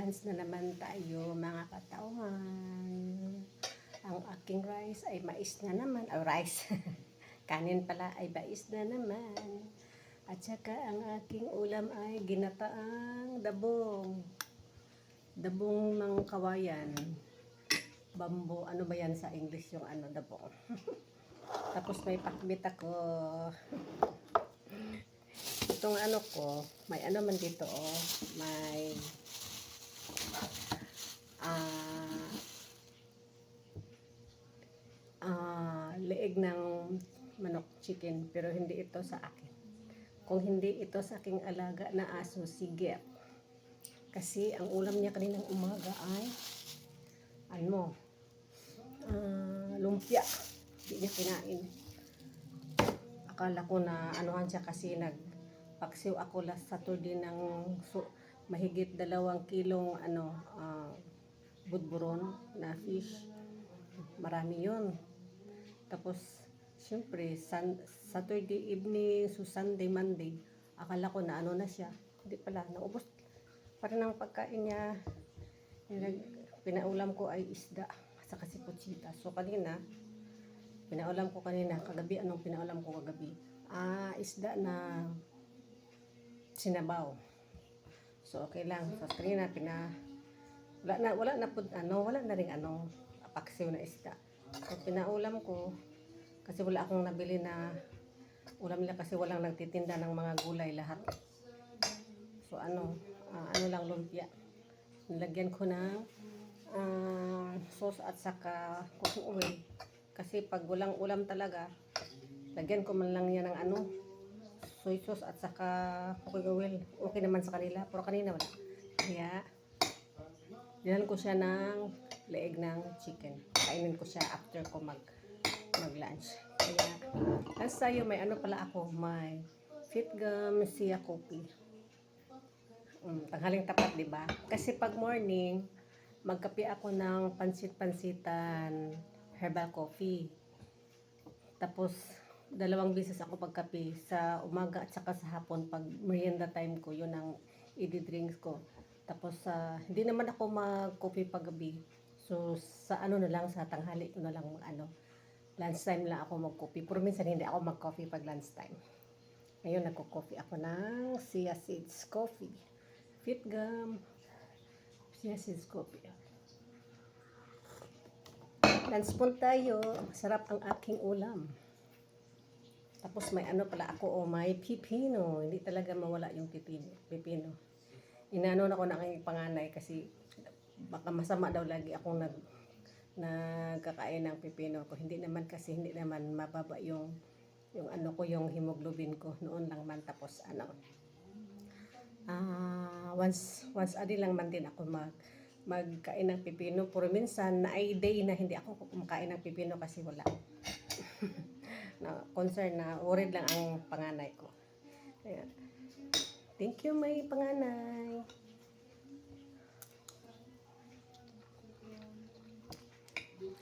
Mag-lunch na naman tayo mga katauhan. Ang aking rice ay mais na naman. Rice. Kanin pala ay mais na naman. At saka ang aking ulam ay ginataang dabong. Dabong ng kawayan. Bambo. Ano ba yan sa English yung dabong? Tapos may pakbit ako. Itong ko, may man dito may leeg ng manok chicken, pero hindi ito sa akin. Kung hindi ito sa aking alaga na aso, si Gert. Kasi ang ulam niya kaninang umaga ay lumpia. Hindi niya kinain. Akala ko na anuhan siya kasi nagpaksiw ako last Saturday ng mahigit 2 kilong budburon na fish. Marami yun. Tapos syempre Saturday evening so Sunday, Monday, akala ko na na siya. Hindi pala, naubos pa rin ang pagkain niya. Pinaulam ko ay isda sa kasi putsita. So kanina pinaulam ko kagabi. Anong pinaulam ko kagabi? Isda na sinabaw. So okay lang. So kanina wala na ring paksiw na isda. So pinaulam ko kasi wala akong nabili na ulam nila kasi walang nagtitinda ng mga gulay lahat. So lang lumpia. Nilagyan ko ng sauce at saka cooking oil. Kasi pag walang ulam talaga, lagyan ko man lang yan ng soy sauce at saka cooking oil. Okay naman sa kanila, pero kanina wala. Kaya dinan ko siya ng leeg ng chicken. Kainin ko siya after ko mag-lunch. Kaya as tayo may pala ako, may Fitgum Sia coffee. Tanghaling tapat, di ba? Kasi pag morning, magkape ako ng pansit-pansitan herbal coffee. Tapos 2 beses ako pagkape, sa umaga at saka sa hapon pag merienda time ko, yun ang i-drinks ko. Tapos hindi naman ako mag-coffee paggabi. So sa na lang, sa tanghali ko na lang lunch time lang ako mag-coffee. Pero minsan hindi ako mag-coffee pag lunch time. Ngayon nagko-coffee ako ng Sia Seeds Coffee. Fitgum Sia Seeds Coffee. Lunch po tayo. Masarap ang aking ulam. Tapos may pala ako, may pipino. Hindi talaga mawala yung pipino. Inanon ako ng aking panganay kasi baka masama daw lagi akong nagkakain ng pipino ko. Hindi naman mababa yung yung hemoglobin ko noon lang man. Tapos once a day lang man din ako magkain ng pipino. Pero minsan na ay day na hindi ako kumakain ng pipino kasi wala. Concern na worried lang ang panganay ko. Ayan. Thank you, my panganay.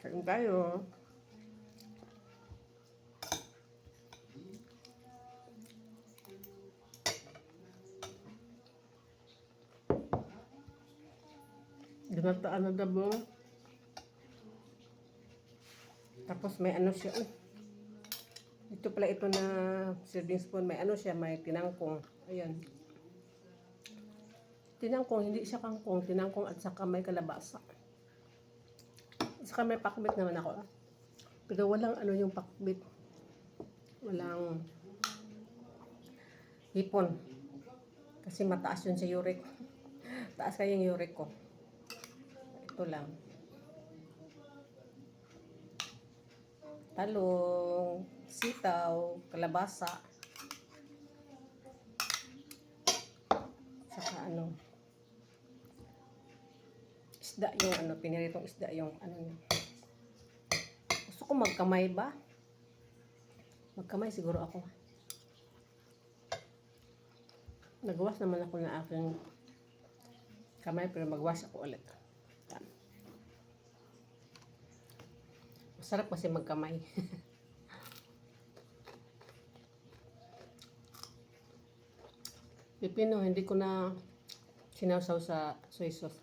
Kain tayo. Ginataan na dabong. Tapos may siya. Ito pala ito na serving spoon. May siya, may tinangkong. Ayan. Tinangkong, hindi siya kangkong. Tinangkong at saka may kalabasa. At saka may pakbit naman ako. Pero walang yung pakbit. Walang hipon. Kasi mataas yun sa uric. Taas kaya yung uric ko. Ito lang. Talong, sitaw, kalabasa. Saka isda yung piniritong isda yung niya. Gusto ko magkamay ba? Magkamay siguro ako. Nagwash naman ako ng aking kamay, pero magwash ako ulit. Yan. Masarap kasi magkamay. Pipino, hindi ko na sinawsaw sa soy sauce.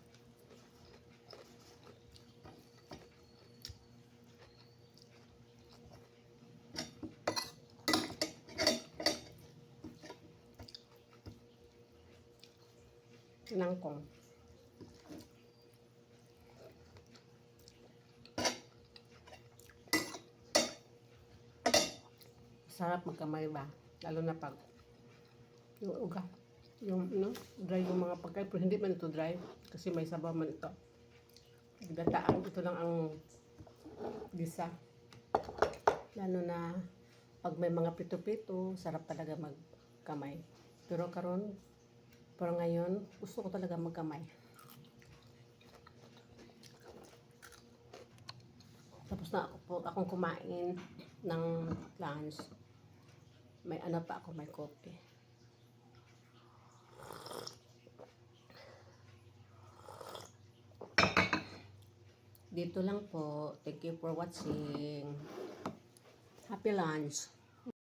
Nangkong. Sarap magkamay ba? Lalo na pag yung uga. Yung dry yung mga pagkain. Pero hindi man ito dry. Kasi may sabaw man ito. Gataan. Ito lang ang gisa. Lalo na pag may mga pito-pito, sarap talaga magkamay. Pero ngayon, gusto ko talaga magkamay. Tapos na akong kumain ng lunch. May ano pa ako, may coffee. Dito lang po. Thank you for watching. Happy lunch.